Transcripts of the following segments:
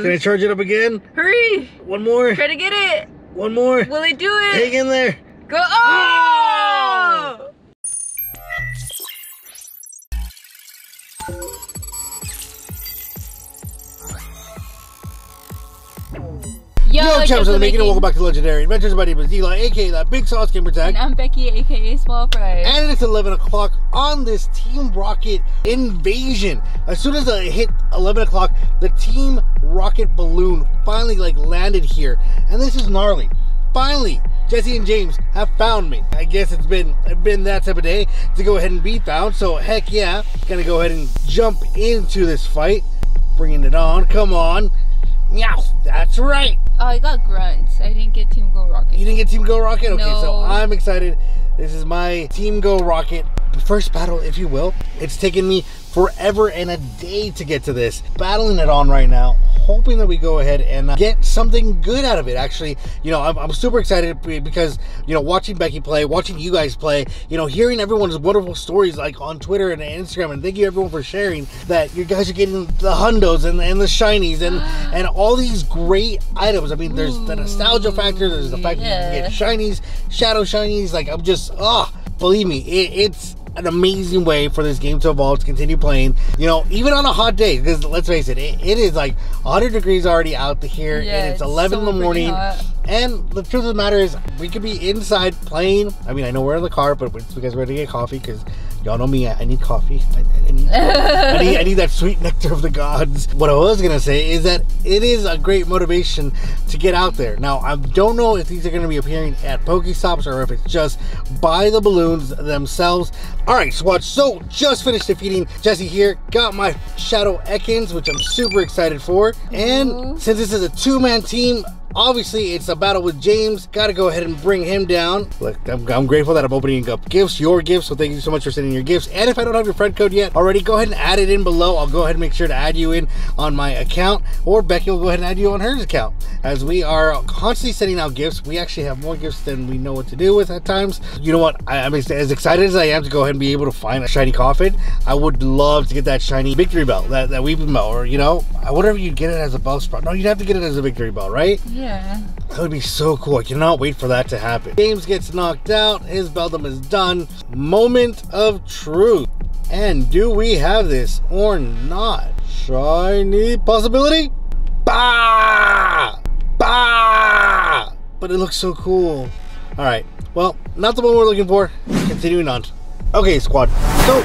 Can I charge it up again? Hurry! One more. Try to get it. One more. Will it do it? Hang in there. Go! Oh! Yo, champs of the making, and welcome back to Legendary Adventures. My name is Eli, aka that Big Sauce Gamer Tag. And I'm Becky, aka Small Fries. And it's 11 o'clock on this Team Rocket invasion. As soon as I hit 11 o'clock, the Team Rocket balloon finally landed here. And this is gnarly. Finally, Jessie and James have found me. I guess it's been that type of day to go ahead and be found. So heck yeah, gonna go ahead and jump into this fight. Bringing it on, come on. Meow, that's right. Oh, I got grunts. I didn't get Team Go Rocket. You didn't get Team Go Rocket? Okay, no. So I'm excited. This is my Team Go Rocket first battle, if you will. It's taken me forever and a day to get to this. Battling it on right now, hoping that we go ahead and get something good out of it. Actually, you know, I'm super excited because, you know, watching Becky play, watching you guys play, you know, hearing everyone's wonderful stories like on Twitter and Instagram, and thank you everyone for sharing that you guys are getting the hundos and the shinies and all these great items. I mean, there's the nostalgia factor, there's the fact that you can get shinies, shadow shinies. Like, I'm just, believe me, it's an amazing way for this game to evolve, to continue playing, you know, even on a hot day, because let's face it, it is like 100 degrees already out here, yeah, and it's 11 in the morning, and the truth of the matter is, we could be inside playing. I mean, I know we're in the car, but it's because we're gonna get coffee, because y'all know me, I need coffee. I need that sweet nectar of the gods. What I was gonna say is that it is a great motivation to get out there. Now, I don't know if these are gonna be appearing at Pokestops or if it's just by the balloons themselves. All right, squad, so just finished defeating Jessie here. Got my Shadow Ekans, which I'm super excited for. And since this is a two-man team, obviously it's a battle with James. Gotta go ahead and bring him down. Look, I'm grateful that I'm opening up gifts, your gifts, so thank you so much for sending your gifts. And if I don't have your friend code yet already, go ahead and add it in below. I'll go ahead and make sure to add you in on my account, or Becky will go ahead and add you on her account. As we are constantly sending out gifts, we actually have more gifts than we know what to do with at times. You know what, I'm as excited as I am to go ahead and be able to find a shiny coffin. I would love to get that shiny victory belt, that weeping belt, or, you know, I wonder if you'd get it as a belt sprout. No, you'd have to get it as a victory belt, right? Yeah. That would be so cool. I cannot wait for that to happen. James gets knocked out. His Beldum is done. Moment of truth. And do we have this or not? Shiny possibility? Bah! Bah! But it looks so cool. All right. Well, not the one we're looking for. Continuing on. Okay, squad. So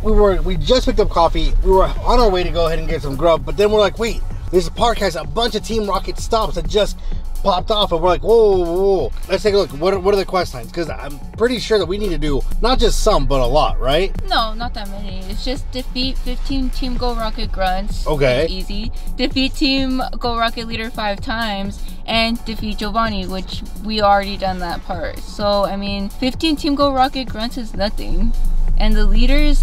we just picked up coffee. We were on our way to go ahead and get some grub, but then we're like, wait, this park has a bunch of Team Rocket stops that just popped off, and we're like, whoa, let's take a look. What are the quest lines? Because I'm pretty sure that we need to do not just some, but a lot, right? No, not that many. It's just defeat 15 Team Go Rocket grunts. Okay. Easy. Defeat Team Go Rocket leader 5 times, and defeat Giovanni, which we already done that part. So, I mean, 15 Team Go Rocket grunts is nothing. And the leaders,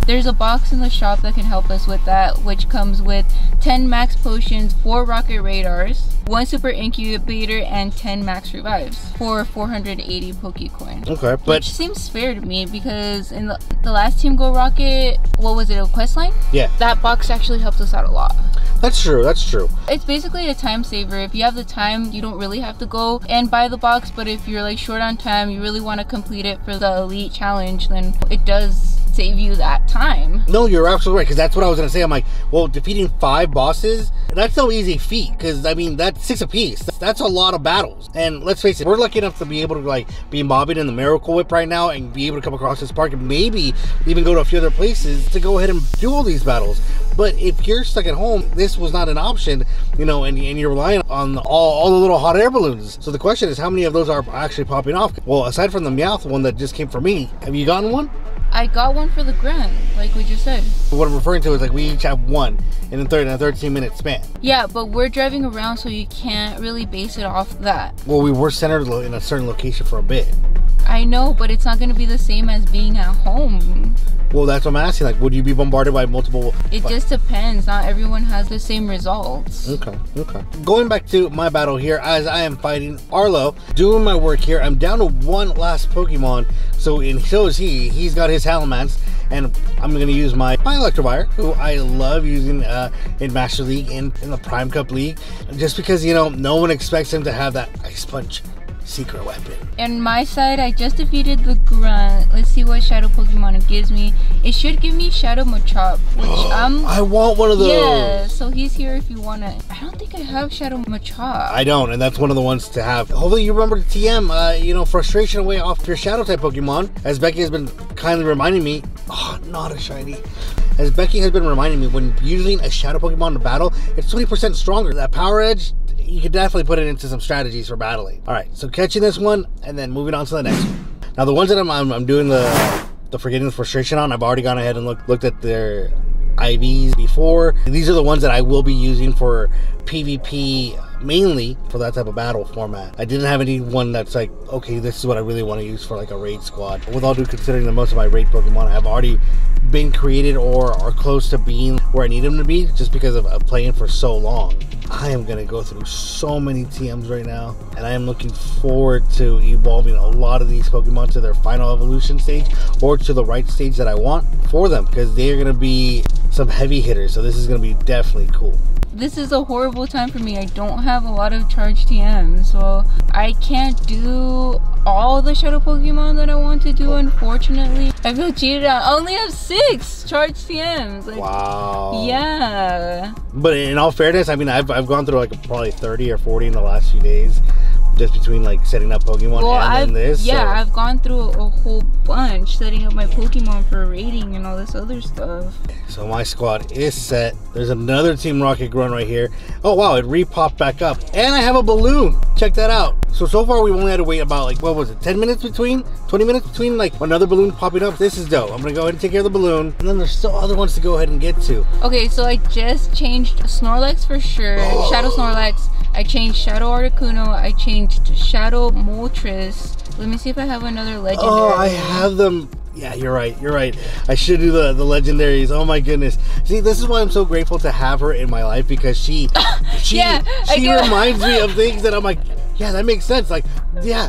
there's a box in the shop that can help us with that, which comes with 10 max potions, 4 rocket radars, 1 super incubator, and 10 max revives for 480 Pokecoin. Okay, but which seems fair to me, because in the last Team Go Rocket, what was it, a quest line? Yeah. That box actually helped us out a lot. That's true, that's true. It's basically a time saver. If you have the time, you don't really have to go and buy the box, but if you're like short on time, you really want to complete it for the Elite Challenge, then it does save you that time. No, you're absolutely right, because that's what I was going to say. I'm like, well, defeating 5 bosses, that's no easy feat, because, I mean, that's 6 apiece. That's a lot of battles. And let's face it, we're lucky enough to be able to, like, be mobbing in the Miracle Whip right now and be able to come across this park and maybe even go to a few other places to go ahead and do all these battles. But if you're stuck at home, this was not an option, you know, and you're relying on all the little hot air balloons. So the question is, how many of those are actually popping off? Well, aside from the Meowth one that just came for me, have you gotten one? I got one for the grunt, like we just said. What I'm referring to is, like, we each have one in a 13-minute span. Yeah, but we're driving around, so you can't really base it off that. Well, we were centered in a certain location for a bit. I know, but it's not going to be the same as being at home. Well, that's what I'm asking. Like, would you be bombarded by multiple? It just depends. Not everyone has the same results. Okay. Going back to my battle here, as I am fighting Arlo, doing my work here. I'm down to one last Pokemon. So, and so is he. He's got his Salamence. And I'm going to use my Electivire, who I love using in Master League and in the Prime Cup League, just because, you know, no one expects him to have that Ice Punch secret weapon. And my side, I just defeated the Grunt. Let's see what Shadow Pokemon it gives me. It should give me Shadow Machop, which I want one of those. Yeah, so he's here if you want to. I don't think I have Shadow Machop. I don't, and that's one of the ones to have. Hopefully you remember the TM, you know, frustration away off your Shadow type Pokemon, as Becky has been kindly reminding me. Oh, not a shiny. As Becky has been reminding me, when using a Shadow Pokemon to battle, it's 20% stronger. That Power Edge, you could definitely put it into some strategies for battling. All right, so catching this one and then moving on to the next one. Now the ones that I'm doing the Forgetting the Frustration on, I've already gone ahead and looked at their IVs before. These are the ones that I will be using for PvP, mainly for that type of battle format. I didn't have anyone that's like, okay, this is what I really want to use for like a raid squad. With all due considering that most of my raid Pokemon have already been created or are close to being where I need them to be, just because of playing for so long. I am going to go through so many TMs right now, and I am looking forward to evolving a lot of these Pokemon to their final evolution stage or to the right stage that I want for them, because they are going to be some heavy hitters, so this is going to be definitely cool. This is a horrible time for me. I don't have a lot of charged TMs, so I can't do all the Shadow Pokemon that I want to do, unfortunately. I feel cheated out. I only have 6 charged TMs. Like, wow. Yeah. But in all fairness, I mean, I've gone through like probably 30 or 40 in the last few days, just between like setting up Pokemon and then this. Yeah, so. I've gone through a whole bunch setting up my Pokemon for raiding and all this other stuff. So my squad is set. There's another Team Rocket Grunt right here. Oh wow, it re-popped back up. And I have a balloon. Check that out. So far we've only had to wait about like, what was it, 10 minutes between? 20 minutes between like another balloon popping up. This is dope. I'm gonna go ahead and take care of the balloon. And then there's still other ones to go ahead and get to. Okay, so I just changed Snorlax for sure. Shadow Snorlax. I changed Shadow Articuno. I changed Shadow Moltres. Let me see if I have another legendary. Oh, I have them. Yeah, you're right. You're right. I should do the legendaries. Oh my goodness. See, this is why I'm so grateful to have her in my life, because she reminds me of things that I'm like, yeah, that makes sense. Like, yeah.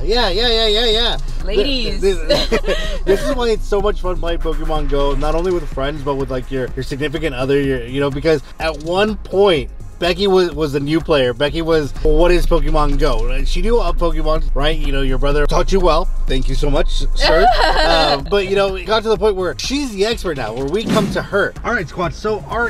Ladies. This is why it's so much fun playing Pokemon Go, not only with friends, but with like your significant other, you know, because at one point, Becky was a new player. Becky was, well, what is Pokemon Go? She knew of Pokemon, right? You know, your brother taught you well. Thank you so much, sir. But, you know, it got to the point where she's the expert now, where we come to her. All right, squad. So our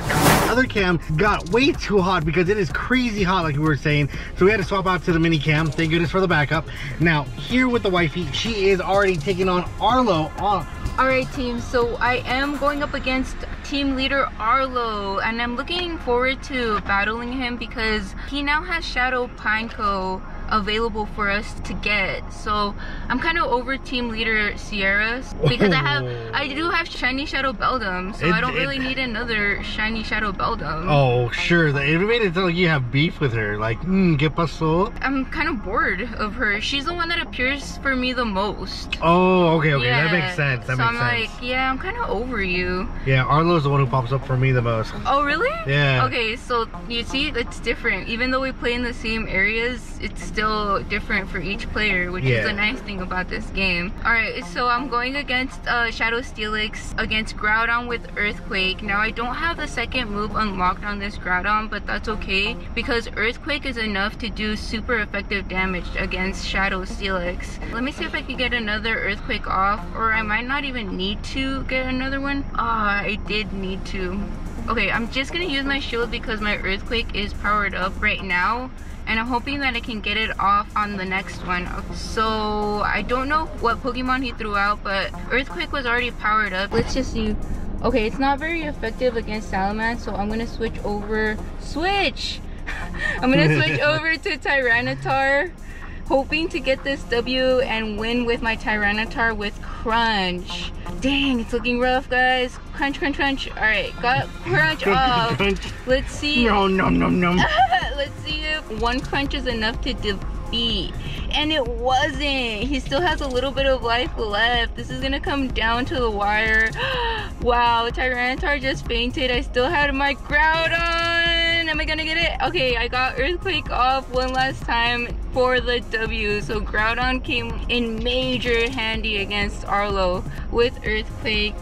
other cam got way too hot because it is crazy hot, like we were saying. So we had to swap out to the mini cam. Thank goodness for the backup. Now, here with the wifey, she is already taking on Arlo. Alright team, so I am going up against team leader Arlo, and I'm looking forward to battling him because he now has Shadow Pineco available for us to get. So I'm kind of over team leader Sierra because I do have shiny Shadow Beldum, so I don't really need another shiny Shadow Beldum. Oh sure, it made it sound like you have beef with her, like ¿qué pasó? I'm kind of bored of her. She's the one that appears for me the most. Oh okay, yeah. That makes sense. That makes sense. Like, yeah, I'm kind of over you. Yeah, Arlo's the one who pops up for me the most. Oh really? Yeah. Okay, so you see, it's different. Even though we play in the same areas, it's still different for each player, which is the nice thing about this game. Alright, so I'm going against Shadow Steelix against Groudon with Earthquake. Now I don't have the second move unlocked on this Groudon, but that's okay because Earthquake is enough to do super effective damage against Shadow Steelix. Let me see if I can get another Earthquake off, or I might not even need to get another one. I did need to. Okay, I'm just gonna use my shield because my Earthquake is powered up right now, and I'm hoping that I can get it off on the next one. So I don't know what Pokemon he threw out, but Earthquake was already powered up. Let's just see. Okay, it's not very effective against Salamence, so I'm gonna switch over. I'm gonna switch over to Tyranitar, hoping to get this W and win with my Tyranitar with Crunch. Dang, it's looking rough, guys. Crunch, crunch, crunch. All right, got Crunch off. Let's see. No. Let's see if one Crunch is enough to defeat. And it wasn't. He still has a little bit of life left. This is gonna come down to the wire. Wow, Tyranitar just fainted. I still had my Groudon. again. Am I gonna get it? Okay, I got Earthquake off one last time for the W. So Groudon came in major handy against Arlo with Earthquake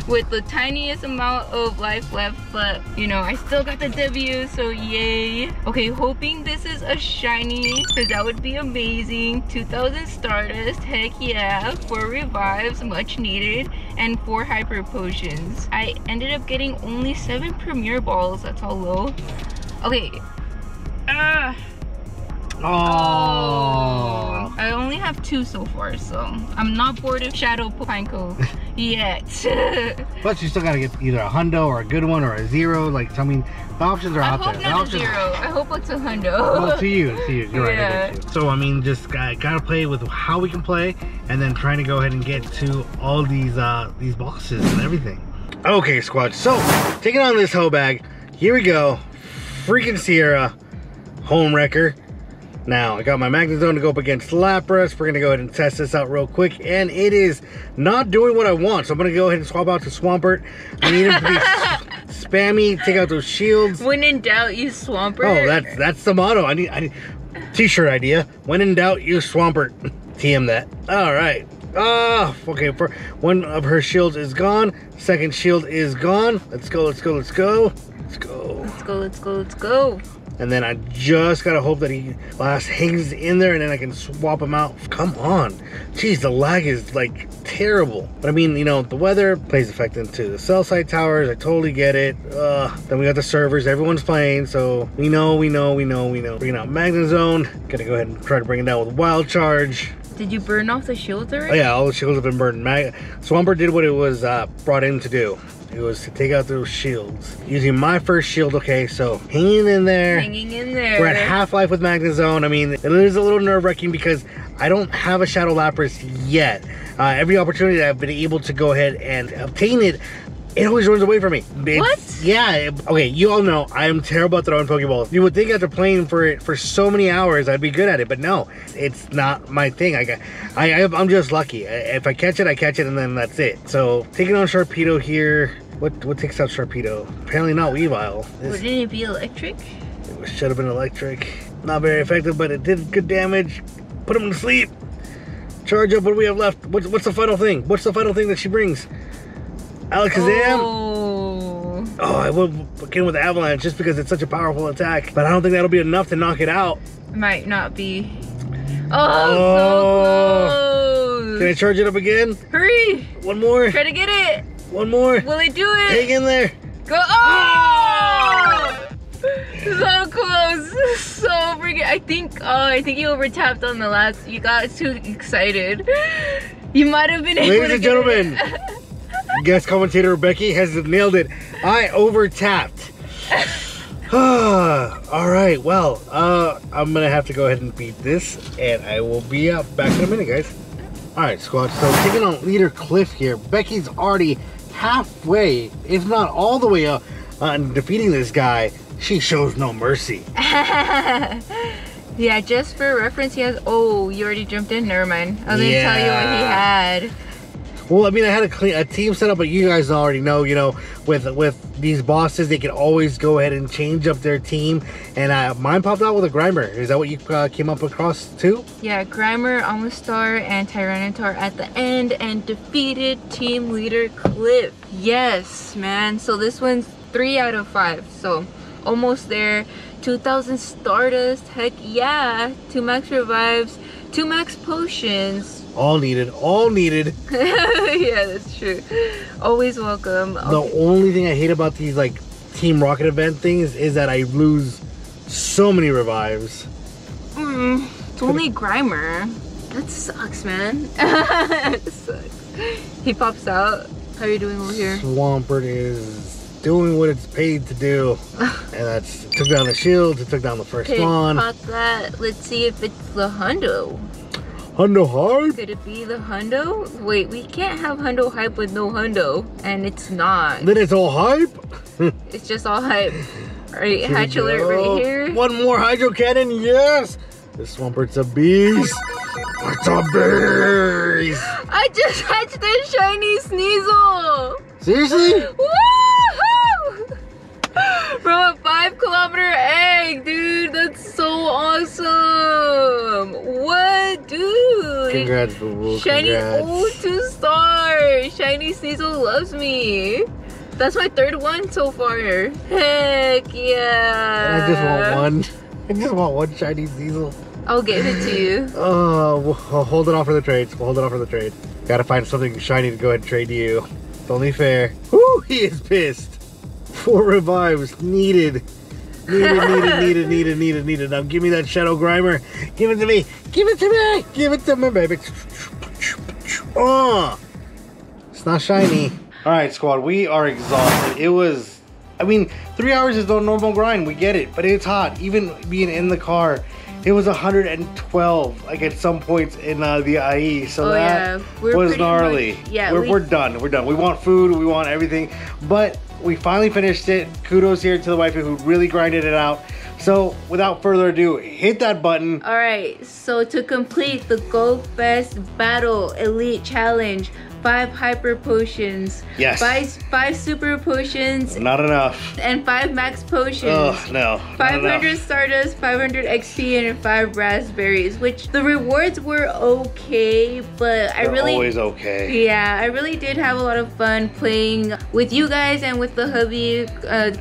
with the tiniest amount of life left, but you know, I still got the W, so yay. Okay, hoping this is a shiny, because that would be amazing. 2000 Stardust, heck yeah. 4 revives, much needed, and 4 hyper potions. I ended up getting only 7 premier balls. That's all low. Okay. Oh, I only have 2 so far, so I'm not bored of Shadow Pineco yet. But you still gotta get either a hundo or a good one or a zero. Like, I mean, the options are out there. I hope not a zero. I hope it's a hundo. Well, to you. You're right. I get you. So, I mean, just gotta play with how we can play, and then trying to go ahead and get to all these bosses and everything. Okay, squad. So, taking on this hoe bag. Here we go. Freaking Sierra, home wrecker. Now, I got my Magnezone to go up against Lapras. We're going to go ahead and test this out real quick. And it is not doing what I want. So I'm going to go ahead and swap out to Swampert. I need him to be spammy, take out those shields. When in doubt, use Swampert. Oh, that's the motto. I need t-shirt idea. When in doubt, use Swampert. TM that. All right. Okay, for one of her shields is gone. Second shield is gone. Let's go. And then I just gotta hope that he last hangs in there, and then I can swap him out. Come on. Jeez, the lag is like terrible. But I mean, you know, the weather plays effect into the cell site towers. I totally get it. Then we got the servers. Everyone's playing, so we know. Bringing out Magnezone. Gotta go ahead and try to bring it down with Wild Charge. Did you burn off the shields already? Oh yeah, all the shields have been burned. Swampert did what it was brought in to do. It was to take out those shields. Using my first shield, okay, so hanging in there. We're at half-life with Magnezone. I mean, it is a little nerve-wracking because I don't have a Shadow Lapras yet. Every opportunity that I've been able to go ahead and obtain it, it always runs away from me. What? Yeah, okay, you all know I am terrible at throwing Pokeballs. You would think after playing for it for so many hours I'd be good at it, but no, it's not my thing. I'm just lucky. If I catch it, I catch it, and then that's it. So, taking on Sharpedo here. What takes out Sharpedo? Apparently not Weavile. Wouldn't it be electric? It should have been electric. Not very effective, but it did good damage. Put him to sleep. Charge up. What do we have left? What's the final thing? What's the final thing that she brings? Alakazam? Oh, I will begin with Avalanche just because it's such a powerful attack. But I don't think that'll be enough to knock it out. Might not be. Oh, so close. Can I charge it up again? Hurry. One more. Try to get it. One more. Will it do it? Hang in there. Go. Oh! So close. So freaking. I think you overtapped on the last. You got too excited. You might have been able to. Ladies and gentlemen, guest commentator Becky has nailed it. I overtapped. All right. Well, I'm gonna have to go ahead and beat this, and I will be back in a minute, guys. All right, squad. So taking on leader Cliff here. Becky's already halfway, if not all the way up, on defeating this guy. She shows no mercy. Yeah, just for reference, he has. Oh, you already jumped in. Never mind. I was gonna tell you what he had. Well, I mean, I had a team set up, but you guys already know, you know, with these bosses, they can always go ahead and change up their team. And mine popped out with a Grimer. Is that what you came up across too? Yeah, Grimer, Amistar, and Tyranitar at the end, and defeated team leader Cliff. Yes, man. So this one's 3 out of 5. So almost there. 2000 Stardust. Heck yeah. 2 max revives, 2 max potions. All needed. Yeah, that's true. Always welcome. The only thing I hate about these like Team Rocket event things is that I lose so many revives. It's only Grimer. That sucks, man. It sucks. He pops out. How are you doing over here? Swampert is doing what it's paid to do. And that's took down the shields, it took down the first one. Pop that. Let's see if it's the hundo. Hundo hype? Could it be the hundo? Wait, we can't have hundo hype with no hundo, and it's not. Then it's all hype? It's just all hype. Alright, hatch alert right here. One more hydro cannon, yes! This Swampert's a beast. It's a beast! I just hatched a shiny Sneasel! Seriously? Woohoo! From a 5-kilometer egg, dude. That's so awesome. What, dude? Congrats, boo-boo. Shiny, Congrats. oh, 2 stars. Shiny Sneasel loves me. That's my 3rd one so far. Heck yeah. And I just want one. I just want one shiny Diesel. I'll give it to you. Oh, we'll hold it off for the trades. We'll hold it off for the trade. Gotta find something shiny to go ahead and trade to you. It's only fair. Woo, he is pissed. 4 revives needed. Needed. Now give me that Shadow Grimer. Give it to me. Give it to me. Give it to me, baby. Oh, it's not shiny. All right, squad, we are exhausted. It was, I mean, 3 hours is no normal grind. We get it, but it's hot. Even being in the car, it was 112, like at some points in the IE. So that was gnarly. Yeah, we're done. We're done. We want food. We want everything. But we finally finished it. Kudos here to the waifu who really grinded it out. So without further ado, hit that button. All right. So to complete the Go Fest Battle Elite Challenge, 5 hyper potions. Yes. 5 super potions. Not enough. And 5 max potions. Oh, no. 500 Stardust, 500 XP, and 5 raspberries, which the rewards were okay, but They're always okay. Yeah, I really did have a lot of fun playing with you guys and with the hubby,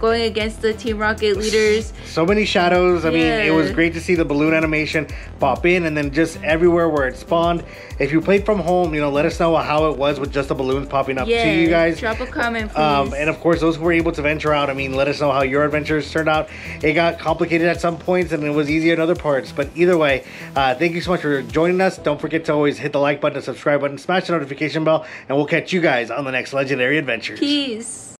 going against the Team Rocket leaders. So many shadows. I mean, it was great to see the balloon animation pop in, and then just everywhere where it spawned. If you played from home, you know, let us know how it was with just the balloons popping up to you guys. Drop a comment, please. And of course, those who were able to venture out, I mean, let us know how your adventures turned out. It got complicated at some points and it was easier in other parts. But either way, thank you so much for joining us. Don't forget to always hit the like button, the subscribe button, smash the notification bell, and we'll catch you guys on the next Legendary Adventures. Peace.